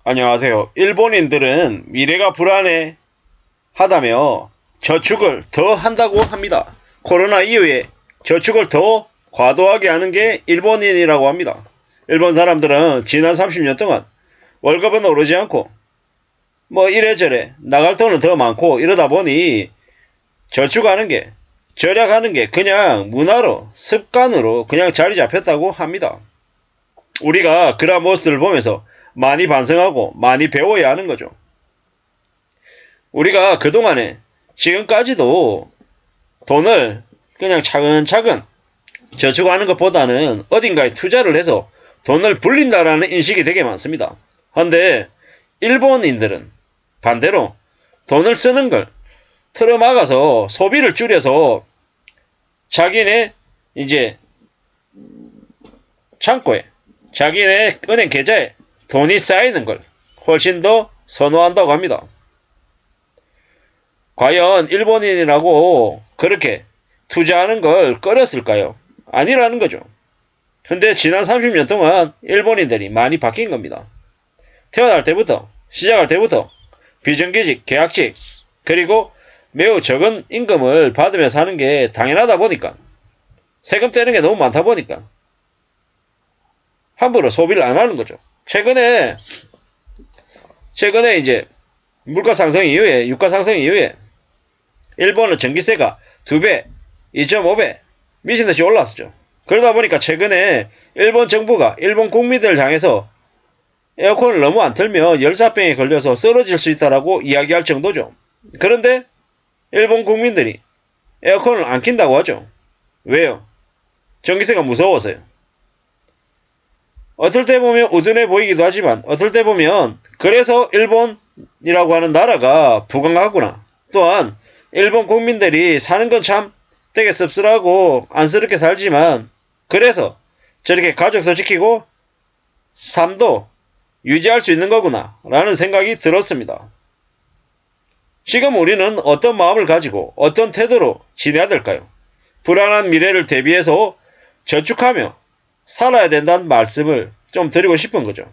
안녕하세요. 일본인들은 미래가 불안해하다며 저축을 더 한다고 합니다. 코로나 이후에 저축을 더 과도하게 하는 게 일본인이라고 합니다. 일본 사람들은 지난 30년 동안 월급은 오르지 않고 뭐 이래저래 나갈 돈은 더 많고 이러다 보니 저축하는 게 절약하는 게 그냥 문화로 습관으로 그냥 자리 잡혔다고 합니다. 우리가 그러한 모습들을 보면서 많이 반성하고 많이 배워야 하는 거죠. 우리가 그동안에 지금까지도 돈을 그냥 차근차근 저축하는 것보다는 어딘가에 투자를 해서 돈을 불린다라는 인식이 되게 많습니다. 그런데 일본인들은 반대로 돈을 쓰는 걸 틀어막아서 소비를 줄여서 자기네 이제 창고에 자기네 은행 계좌에 돈이 쌓이는 걸 훨씬 더 선호한다고 합니다. 과연 일본인이라고 그렇게 투자하는 걸 꺼렸을까요? 아니라는 거죠. 근데 지난 30년 동안 일본인들이 많이 바뀐 겁니다. 태어날 때부터 시작할 때부터 비정규직, 계약직 그리고 매우 적은 임금을 받으며 사는 게 당연하다 보니까 세금 떼는 게 너무 많다 보니까 함부로 소비를 안 하는 거죠. 최근에 이제 물가 상승 이후에 유가 상승 이후에 일본은 전기세가 2배, 2.5배 미친듯이 올랐었죠. 그러다 보니까 최근에 일본 정부가 일본 국민들을 향해서 에어컨을 너무 안 틀면 열사병에 걸려서 쓰러질 수 있다라고 이야기할 정도죠. 그런데 일본 국민들이 에어컨을 안 킨다고 하죠. 왜요? 전기세가 무서워서요. 어떨 때 보면 우둔해 보이기도 하지만 어떨 때 보면 그래서 일본이라고 하는 나라가 부강하구나. 또한 일본 국민들이 사는 건 참 되게 씁쓸하고 안쓰럽게 살지만 그래서 저렇게 가족도 지키고 삶도 유지할 수 있는 거구나 라는 생각이 들었습니다. 지금 우리는 어떤 마음을 가지고 어떤 태도로 지내야 될까요? 불안한 미래를 대비해서 저축하며 살아야 된다는 말씀을 좀 드리고 싶은 거죠.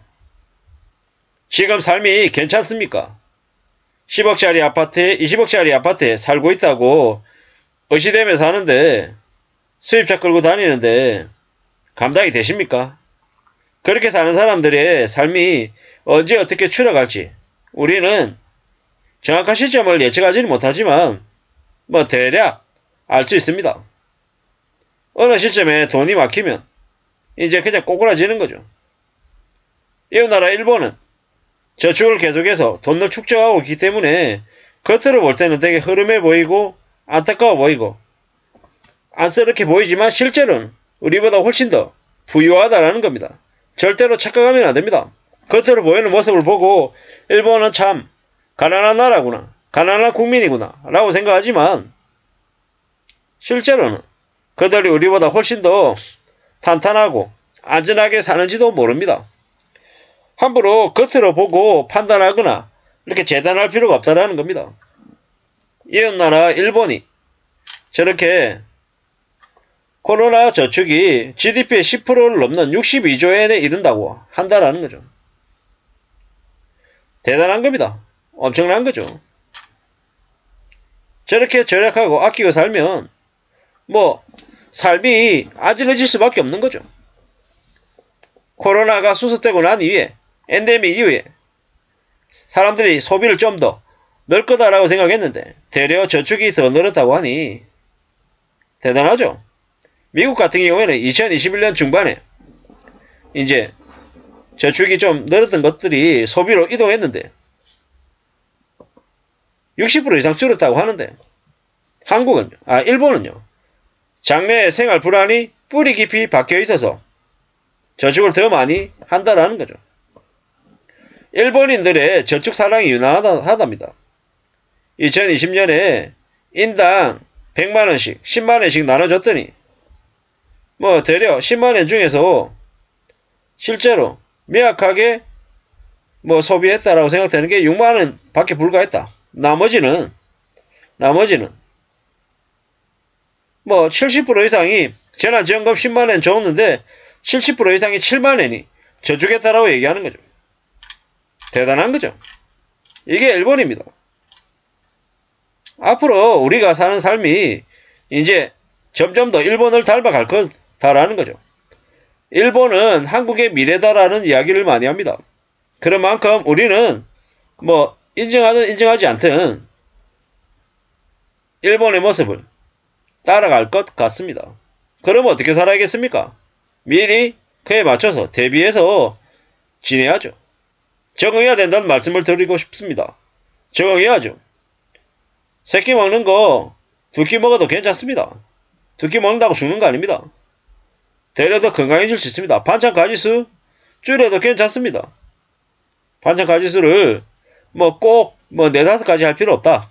지금 삶이 괜찮습니까? 10억짜리 아파트에 20억짜리 아파트에 살고 있다고 어시되며 사는데 수입차 끌고 다니는데 감당이 되십니까? 그렇게 사는 사람들의 삶이 언제 어떻게 추락할지 우리는 정확한 시점을 예측하지는 못하지만 뭐 대략 알 수 있습니다. 어느 시점에 돈이 막히면 이제 그냥 꼬꾸라지는 거죠. 이웃나라 일본은 저축을 계속해서 돈을 축적하고 있기 때문에 겉으로 볼 때는 되게 흐름해 보이고 안타까워 보이고 안쓰럽게 보이지만 실제로는 우리보다 훨씬 더 부유하다라는 겁니다. 절대로 착각하면 안 됩니다. 겉으로 보이는 모습을 보고 일본은 참 가난한 나라구나, 가난한 국민이구나 라고 생각하지만 실제로는 그들이 우리보다 훨씬 더 탄탄하고 안전하게 사는지도 모릅니다. 함부로 겉으로 보고 판단하거나 이렇게 재단할 필요가 없다라는 겁니다. 이웃나라 일본이 저렇게 코로나 저축이 GDP의 10%를 넘는 62조 엔에 이른다고 한다라는 거죠. 대단한 겁니다. 엄청난 거죠. 저렇게 절약하고 아끼고 살면 뭐 삶이 안전해질 수밖에 없는 거죠. 코로나가 수습되고 난 이후에 엔데믹 이후에 사람들이 소비를 좀 더 늘 거다라고 생각했는데 되려 저축이 더 늘었다고 하니 대단하죠. 미국 같은 경우에는 2021년 중반에 이제 저축이 좀 늘었던 것들이 소비로 이동했는데 60% 이상 줄었다고 하는데 일본은요. 장래의 생활 불안이 뿌리 깊이 박혀 있어서 저축을 더 많이 한다라는 거죠. 일본인들의 저축 사랑이 유난하답니다. 2020년에 인당 100만원씩, 10만원씩 나눠줬더니 뭐 대략 10만원 중에서 실제로 매약하게 뭐 소비했다라고 생각되는 게 6만원 밖에 불과했다. 나머지는 뭐 70% 이상이 재난지원금 10만원 줬는데 70% 이상이 7만원이 저축했다라고 얘기하는 거죠. 대단한 거죠. 이게 일본입니다. 앞으로 우리가 사는 삶이 이제 점점 더 일본을 닮아갈 거다라는 거죠. 일본은 한국의 미래다라는 이야기를 많이 합니다. 그런 만큼 우리는 뭐 인정하든 인정하지 않든 일본의 모습을 따라갈 것 같습니다. 그럼 어떻게 살아야겠습니까? 미리 그에 맞춰서 대비해서 지내야죠. 적응해야 된다는 말씀을 드리고 싶습니다. 적응해야죠. 새끼 먹는 거 두 끼 먹어도 괜찮습니다. 두 끼 먹는다고 죽는 거 아닙니다. 되려 더 건강해질 수 있습니다. 반찬 가지수 줄여도 괜찮습니다. 반찬 가지수를 꼭 네다섯 가지 할 필요 없다.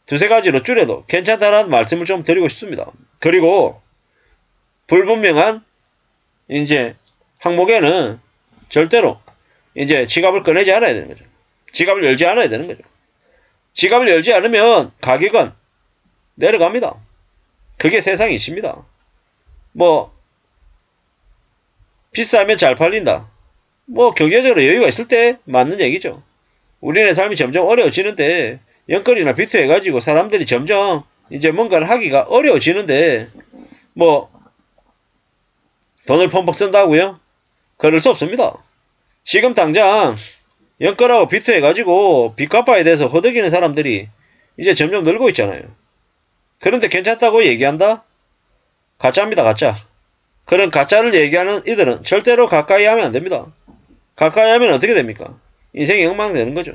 두세 가지로 줄여도 괜찮다라는 말씀을 좀 드리고 싶습니다. 그리고 불분명한 이제 항목에는 절대로 이제 지갑을 꺼내지 않아야 되는 거죠. 지갑을 열지 않아야 되는 거죠. 지갑을 열지 않으면 가격은 내려갑니다. 그게 세상이 있습니다. 비싸면 잘 팔린다. 경제적으로 여유가 있을 때 맞는 얘기죠. 우리네 삶이 점점 어려워지는데 연끌이나 비투해가지고 사람들이 점점 이제 뭔가를 하기가 어려워지는데 돈을 펑펑 쓴다고요? 그럴 수 없습니다. 지금 당장 연끌하고 비투해가지고 빚 갚아야 돼서 허덕이는 사람들이 이제 점점 늘고 있잖아요. 그런데 괜찮다고 얘기한다? 가짜입니다, 가짜. 그런 가짜를 얘기하는 이들은 절대로 가까이 하면 안 됩니다. 가까이 하면 어떻게 됩니까? 인생이 엉망되는 거죠.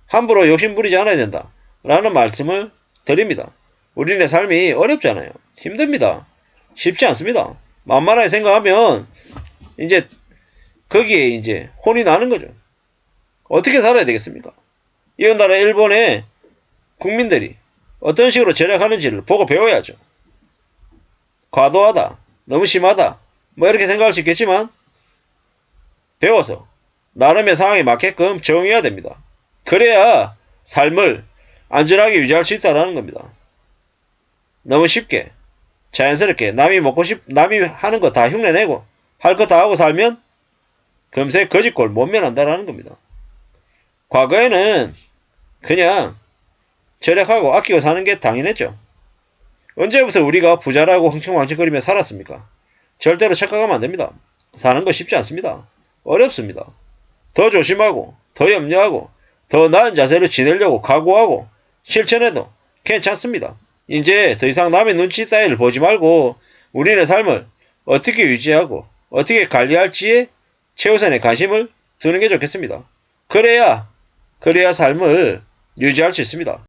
함부로 욕심 부리지 않아야 된다. 라는 말씀을 드립니다. 우리네 삶이 어렵잖아요. 힘듭니다. 쉽지 않습니다. 만만하게 생각하면 이제 거기에 이제 혼이 나는 거죠. 어떻게 살아야 되겠습니까? 이웃나라 일본의 국민들이 어떤 식으로 절약하는지를 보고 배워야죠. 과도하다, 너무 심하다, 이렇게 생각할 수 있겠지만 배워서 나름의 상황에 맞게끔 적응해야 됩니다. 그래야 삶을 안전하게 유지할 수 있다는 겁니다. 너무 쉽게 자연스럽게 남이 하는 거 다 흉내내고 할 거 다 하고 살면 금세 거짓골 못 면한다라는 겁니다. 과거에는 그냥 절약하고 아끼고 사는 게 당연했죠. 언제부터 우리가 부자라고 흥청망청거리며 살았습니까? 절대로 착각하면 안 됩니다. 사는 거 쉽지 않습니다. 어렵습니다. 더 조심하고 더 염려하고 더 나은 자세로 지내려고 각오하고 실천해도 괜찮습니다. 이제 더 이상 남의 눈치 따위를 보지 말고 우리의 삶을 어떻게 유지하고 어떻게 관리할지에 최우선의 관심을 두는 게 좋겠습니다. 그래야 삶을 유지할 수 있습니다.